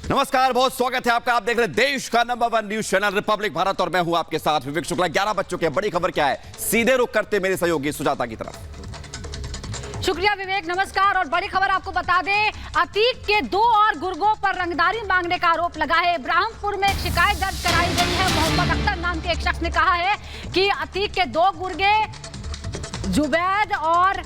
नमस्कार, बहुत स्वागत है आपका। आप देख रहे हैं देश का number 1 news channel Republic Bharat और मैं हूं आपके साथ विवेक शुक्ला। 11 बज चुके हैं। बड़ी खबर क्या है, सीधे रुख करते मेरे सहयोगी सुजाता की तरफ। शुक्रिया विवेक, नमस्कार। और बड़ी खबर आपको बता दें, अतीक के 2 और गुर्गों पर रंगदारी मांगने का आरोप लगा है। इब्राहिमपुर में एक शिकायत दर्ज कराई गई है। मोहम्मद अख्तर नाम के एक शख्स ने कहा है कि अतीक के 2 गुर्गे जुबैद और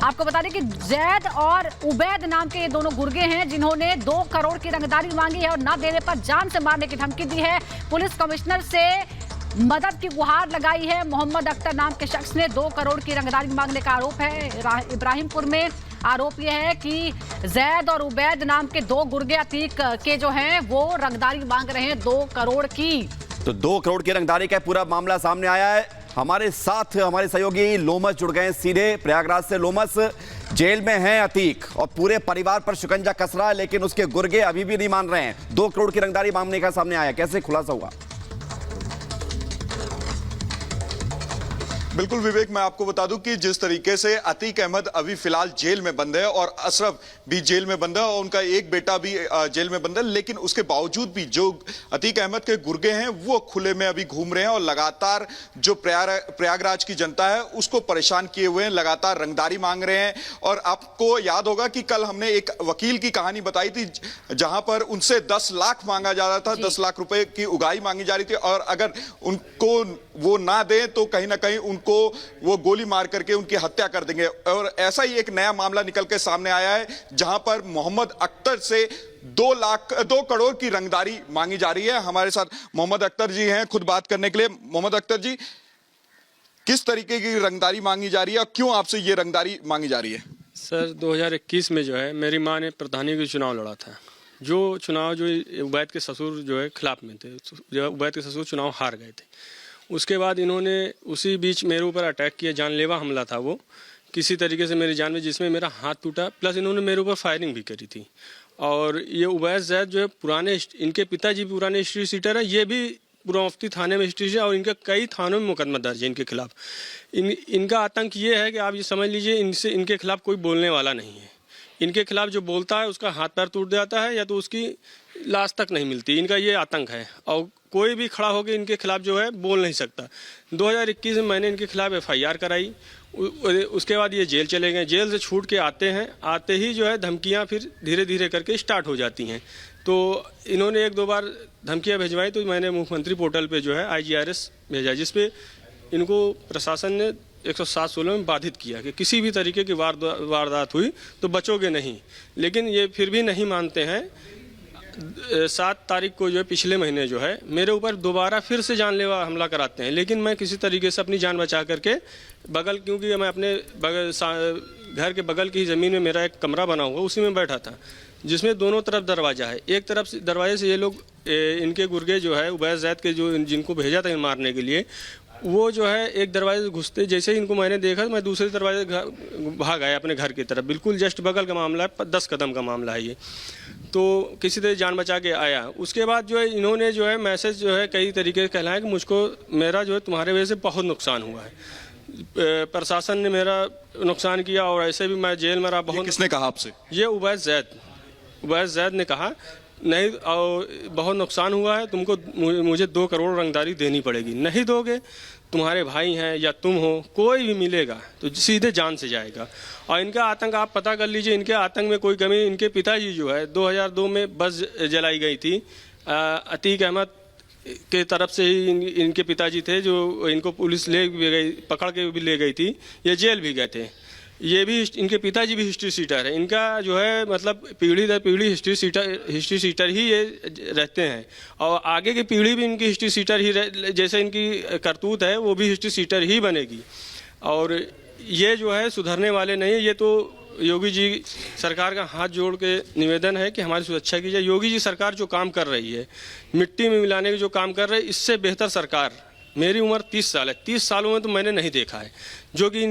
आपको बता दें कि जैद और उबैद नाम के ये दोनों गुर्गे हैं जिन्होंने 2 करोड़ की रंगदारी मांगी है और न देने पर जान से मारने की धमकी दी है। पुलिस कमिश्नर से मदद की गुहार लगाई है। मोहम्मद अख्तर नाम के शख्स ने 2 करोड़ की रंगदारी मांगने का आरोप है। इब्राहिमपुर में आरोप यह है कि जैद और उबैद नाम के 2 गुर्गे अतीक के जो हैं वो रंगदारी मांग रहे हैं 2 करोड़ की। तो 2 करोड़ की रंगदारी का पूरा मामला सामने आया है। हमारे साथ हमारे सहयोगी लोमस जुड़ गए सीधे प्रयागराज से। लोमस, जेल में है अतीक और पूरे परिवार पर शिकंजा कस रहा है, लेकिन उसके गुर्गे अभी भी नहीं मान रहे हैं। 2 करोड़ की रंगदारी मांगने का सामने आया, कैसे खुलासा हुआ? बिल्कुल विवेक, मैं आपको बता दूं कि जिस तरीके से अतीक अहमद अभी फिलहाल जेल में बंद है और अशरफ भी जेल में बंद है और उनका एक बेटा भी जेल में बंद है, लेकिन उसके बावजूद भी जो अतीक अहमद के गुर्गे हैं वो खुले में अभी घूम रहे हैं और लगातार जो प्रयागराज की जनता है उसको परेशान किए हुए हैं, लगातार रंगदारी मांग रहे हैं। और आपको याद होगा कि कल हमने एक वकील की कहानी बताई थी जहां पर उनसे 10 लाख मांगा जा रहा था, 10 लाख रुपए की उगाही मांगी जा रही थी और अगर उनको वो ना दें तो कहीं ना कहीं उनको वो गोली मार करके उनकी हत्या कर देंगे। और ऐसा ही एक नया मामला निकल के सामने आया है जहां पर मोहम्मद अख्तर से 2 करोड़ की रंगदारी मांगी जा रही है। हमारे साथ मोहम्मद अख्तर जी हैं खुद बात करने के लिए। मोहम्मद अख्तर जी, किस तरीके की रंगदारी मांगी जा रही है और क्यों आपसे ये रंगदारी मांगी जा रही है? सर, 2021 में जो है मेरी माँ ने प्रधानी का चुनाव लड़ा था। जो उबैद के ससुर जो है खिलाफ में थे, जो उबैद के ससुर चुनाव हार गए थे। उसके बाद इन्होंने उसी बीच मेरे ऊपर अटैक किया, जानलेवा हमला था वो किसी तरीके से मेरी जान में, जिसमें मेरा हाथ टूटा, प्लस इन्होंने मेरे ऊपर फायरिंग भी करी थी। और ये उबैद जैद जो है पुराने, इनके पिताजी भी पुराने हिस्ट्री सीटर है, ये भी पुरामुफ्ती थाने में हिस्ट्री है और इनका कई थानों में मुकदमा दर्ज है इनके खिलाफ। इनका आतंक ये है कि आप ये समझ लीजिए इनके खिलाफ कोई बोलने वाला नहीं है। इनके खिलाफ जो बोलता है उसका हाथ पैर टूट जाता है या तो उसकी लाश तक नहीं मिलती। इनका ये आतंक है और कोई भी खड़ा होकर इनके खिलाफ जो है बोल नहीं सकता। 2021 में मैंने इनके खिलाफ FIR कराई। उसके बाद ये जेल चले गए। जेल से छूट के आते हैं, आते ही जो है धमकियां फिर धीरे धीरे करके स्टार्ट हो जाती हैं। तो इन्होंने 1-2 बार धमकियां भिजवाई तो मैंने मुख्यमंत्री पोर्टल पे जो है IGRS भेजा, जिसपे इनको प्रशासन ने 107-16 में बाधित किया कि किसी भी तरीके की वारदात हुई तो बचोगे नहीं। लेकिन ये फिर भी नहीं मानते हैं। 7 तारीख को जो है पिछले महीने जो है मेरे ऊपर दोबारा फिर से जानलेवा हमला कराते हैं, लेकिन मैं किसी तरीके से अपनी जान बचा करके क्योंकि मैं अपने घर के बगल की ज़मीन में मेरा एक कमरा बना हुआ उसी में बैठा था, जिसमें दोनों तरफ दरवाज़ा है। एक तरफ से दरवाजे से ये लोग इनके गुर्गे जो है उबैद जैद के जो जिनको भेजा था मारने के लिए, वो जो है एक दरवाजे से घुसते जैसे ही इनको मैंने देखा मैं दूसरे दरवाजे भाग आया अपने घर की तरफ। बिल्कुल जस्ट बगल का मामला है, 10 कदम का मामला है ये। तो किसी तरह जान बचा के आया। उसके बाद जो है इन्होंने जो है मैसेज जो है कई तरीके से कहलाया कि मुझको मेरा जो है तुम्हारे वजह से बहुत नुकसान हुआ है। प्रशासन ने मेरा नुकसान किया और ऐसे भी मैं जेल में रहा बहुत। किसने कहा आपसे? ये उबैद जैद ने कहा नहीं, और बहुत नुकसान हुआ है, तुमको मुझे 2 करोड़ रंगदारी देनी पड़ेगी। नहीं दोगे, तुम्हारे भाई हैं या तुम हो, कोई भी मिलेगा तो सीधे जान से जाएगा। और इनका आतंक आप पता कर लीजिए, इनके आतंक में कोई कमी। इनके पिताजी जो है 2002 में बस जलाई गई थी। अतीक अहमद के तरफ से ही इनके पिताजी थे जो इनको पुलिस ले भी गई, पकड़ के भी ले गई थी। ये जेल भी गए थे। ये भी इनके पिताजी भी हिस्ट्री सीटर है। इनका जो है मतलब पीढ़ी दर पीढ़ी हिस्ट्री सीटर ही ये रहते हैं और आगे की पीढ़ी भी इनकी हिस्ट्री सीटर ही जैसे इनकी करतूत है वो भी हिस्ट्री सीटर ही बनेगी। और ये जो है सुधरने वाले नहीं है। ये तो योगी जी सरकार का हाथ जोड़ के निवेदन है कि हमारी सुरक्षा की जाए। योगी जी सरकार जो काम कर रही है, मिट्टी में मिलाने के जो काम कर रहे हैं, इससे बेहतर सरकार, मेरी उम्र 30 साल है, 30 सालों में तो मैंने नहीं देखा है जो कि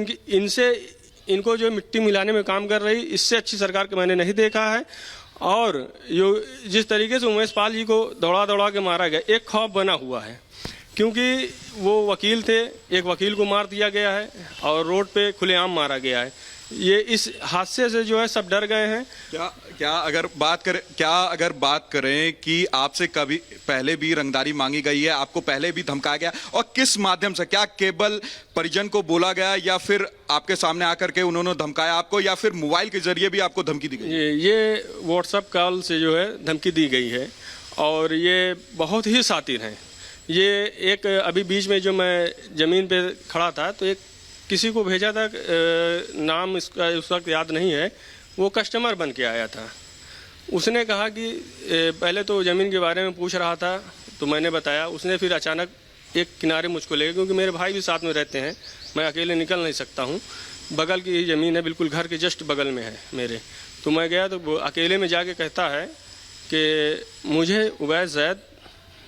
इनको जो मिट्टी मिलाने में काम कर रही, इससे अच्छी सरकार के मैंने नहीं देखा है। और जिस तरीके से उमेश पाल जी को दौड़ा के मारा गया, एक खौफ बना हुआ है क्योंकि वो वकील थे, एक वकील को मार दिया गया है और रोड पे खुलेआम मारा गया है। ये इस हादसे से जो है सब डर गए हैं। क्या अगर बात करें कि आपसे कभी पहले भी रंगदारी मांगी गई है, आपको पहले भी धमकाया गया, और किस माध्यम से, क्या केवल परिजन को बोला गया या फिर आपके सामने आकर के उन्होंने धमकाया आपको, या फिर मोबाइल के जरिए भी आपको धमकी दी गई? ये व्हाट्सएप कॉल से जो है धमकी दी गई है और ये बहुत ही शातिर हैं। ये एक अभी बीच में जो मैं ज़मीन पे खड़ा था तो एक किसी को भेजा था, नाम इसका उस वक्त याद नहीं है, वो कस्टमर बन के आया था। उसने कहा कि पहले तो ज़मीन के बारे में पूछ रहा था तो मैंने बताया, उसने फिर अचानक एक किनारे मुझको ले गया, क्योंकि मेरे भाई भी साथ में रहते हैं, मैं अकेले निकल नहीं सकता हूँ। बगल की ज़मीन है, बिल्कुल घर के जस्ट बगल में है मेरे। तो मैं गया तो वो अकेले में जाके कहता है कि मुझे उवैस जैद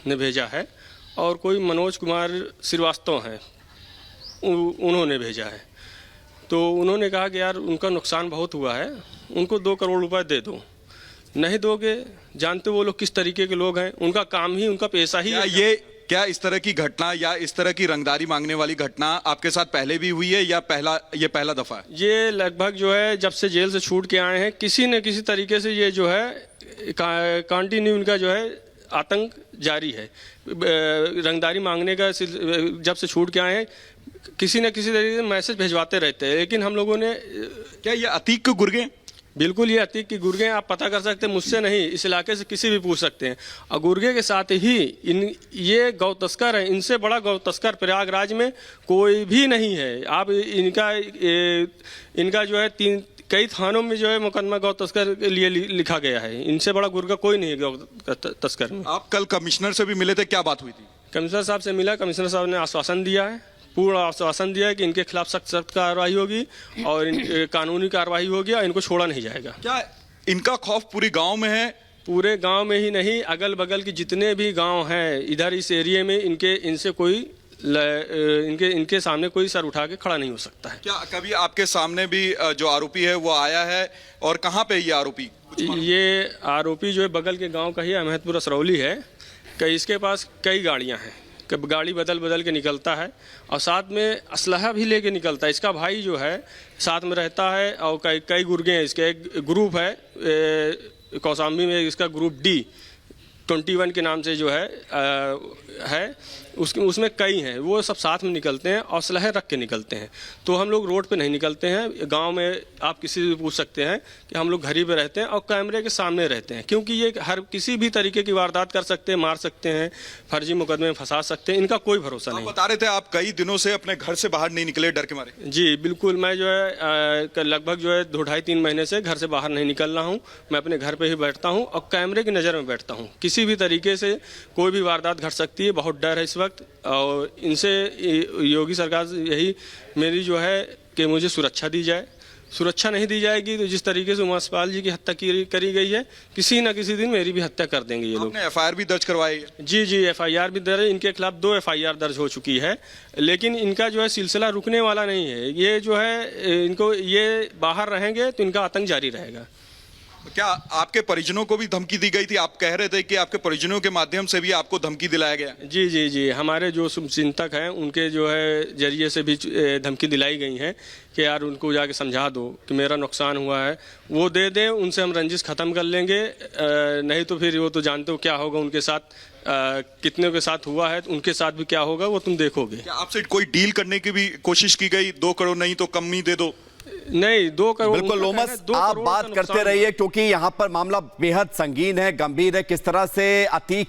ने भेजा है और कोई मनोज कुमार श्रीवास्तव हैं, उन्होंने भेजा है। तो उन्होंने कहा कि यार उनका नुकसान बहुत हुआ है, उनको 2 करोड़ रुपए दे दो। नहीं दोगे, जानते हो वो लोग किस तरीके के लोग हैं, उनका काम ही, उनका पेशा ही है। क्या इस तरह की घटना या इस तरह की रंगदारी मांगने वाली घटना आपके साथ पहले भी हुई है या ये पहला दफा है? ये लगभग जो है जब से जेल से छूट के आए हैं, किसी न किसी तरीके से ये जो है कंटिन्यू इनका जो है आतंक जारी है। रंगदारी मांगने का जब से छूट के आए हैं किसी न किसी तरीके से मैसेज भिजवाते रहते हैं। लेकिन हम लोगों ने, क्या ये अतीक के गुर्गे? बिल्कुल, ये अतीक की गुर्गे आप पता कर सकते हैं, मुझसे नहीं, इस इलाके से किसी भी पूछ सकते हैं। और गुर्गे के साथ ही ये गौ तस्कर है, इनसे बड़ा गौ तस्कर प्रयागराज में कोई भी नहीं है। आप इनका जो है कई थानों में जो है मुकदमा गौ तस्कर के लिए लिखा गया है। इनसे बड़ा गुर्गा कोई नहीं है गौ तस्कर में। आप कल कमिश्नर से भी मिले थे, क्या बात हुई थी? कमिश्नर साहब से मिला, कमिश्नर साहब ने आश्वासन दिया है, पूर्ण आश्वासन दिया है कि इनके खिलाफ सख्त कार्रवाई होगी और कानूनी कार्रवाई होगी और इनको छोड़ा नहीं जाएगा। क्या इनका खौफ पूरे गांव में है? पूरे गांव में ही नहीं, अगल बगल के जितने भी गांव हैं इधर इस एरिया में, इनसे कोई इनके सामने कोई सर उठा के खड़ा नहीं हो सकता है। क्या कभी आपके सामने भी जो आरोपी है वो आया है, और कहाँ पे ये आरोपी? ये आरोपी जो है बगल के गाँव का ही अहमदपुर असरौली है। इसके पास कई गाड़ियाँ हैं, कब गाड़ी बदल के निकलता है और साथ में असलहा भी लेके निकलता है। इसका भाई जो है साथ में रहता है और कई गुर्गे हैं इसके। एक ग्रुप है कौशाम्बी में, इसका ग्रुप D21 के नाम से जो है उसमें कई हैं, वो सब साथ में निकलते हैं और असलहे रख के निकलते हैं। तो हम लोग रोड पे नहीं निकलते हैं, गांव में आप किसी से पूछ सकते हैं कि हम लोग घर ही पे रहते हैं और कैमरे के सामने रहते हैं, क्योंकि ये हर किसी भी तरीके की वारदात कर सकते हैं, मार सकते हैं, फर्जी मुकदमे में फंसा सकते हैं, इनका कोई भरोसा नहीं। बता रहे थे आप कई दिनों से अपने घर से बाहर नहीं निकले डर के मारे? जी बिल्कुल, मैं जो है लगभग जो है 2-2.5-3 महीने से घर से बाहर नहीं निकल रहा हूँ। मैं अपने घर पर ही बैठता हूँ और कैमरे की नज़र में बैठता हूँ। किसी भी तरीके से कोई भी वारदात घट सकती है, बहुत डर है इस वक्त। और इनसे योगी सरकार से यही मेरी जो है कि मुझे सुरक्षा दी जाए। सुरक्षा नहीं दी जाएगी तो जिस तरीके से उमासपाल जी की हत्या करी गई है, किसी न किसी दिन मेरी भी हत्या कर देंगे ये लोग। FIR भी दर्ज करवाई है? जी FIR भी दर्ज है, इनके खिलाफ 2 FIR दर्ज हो चुकी है। लेकिन इनका जो है सिलसिला रुकने वाला नहीं है। ये जो है इनको ये बाहर रहेंगे तो इनका आतंक जारी रहेगा। क्या आपके परिजनों को भी धमकी दी गई थी? आप कह रहे थे कि आपके परिजनों के माध्यम से भी आपको धमकी दिलाया गया? जी, हमारे जो चिंतक हैं उनके जो है जरिए से भी धमकी दिलाई गई है कि यार उनको जाके समझा दो कि मेरा नुकसान हुआ है, वो दे दें, उनसे हम रंजिश ख़त्म कर लेंगे। नहीं तो फिर वो तो जानते हो क्या होगा उनके साथ, कितने के साथ हुआ है तो उनके साथ भी क्या होगा वो तुम देखोगे। क्या आपसे कोई डील करने की भी कोशिश की गई? 2 करोड़ नहीं तो कम ही दे दो? नहीं, 2 करोड़। बिल्कुल लोमस, आप बात करते रहिए क्योंकि यहाँ पर मामला बेहद संगीन है, गंभीर है। किस तरह से अतीक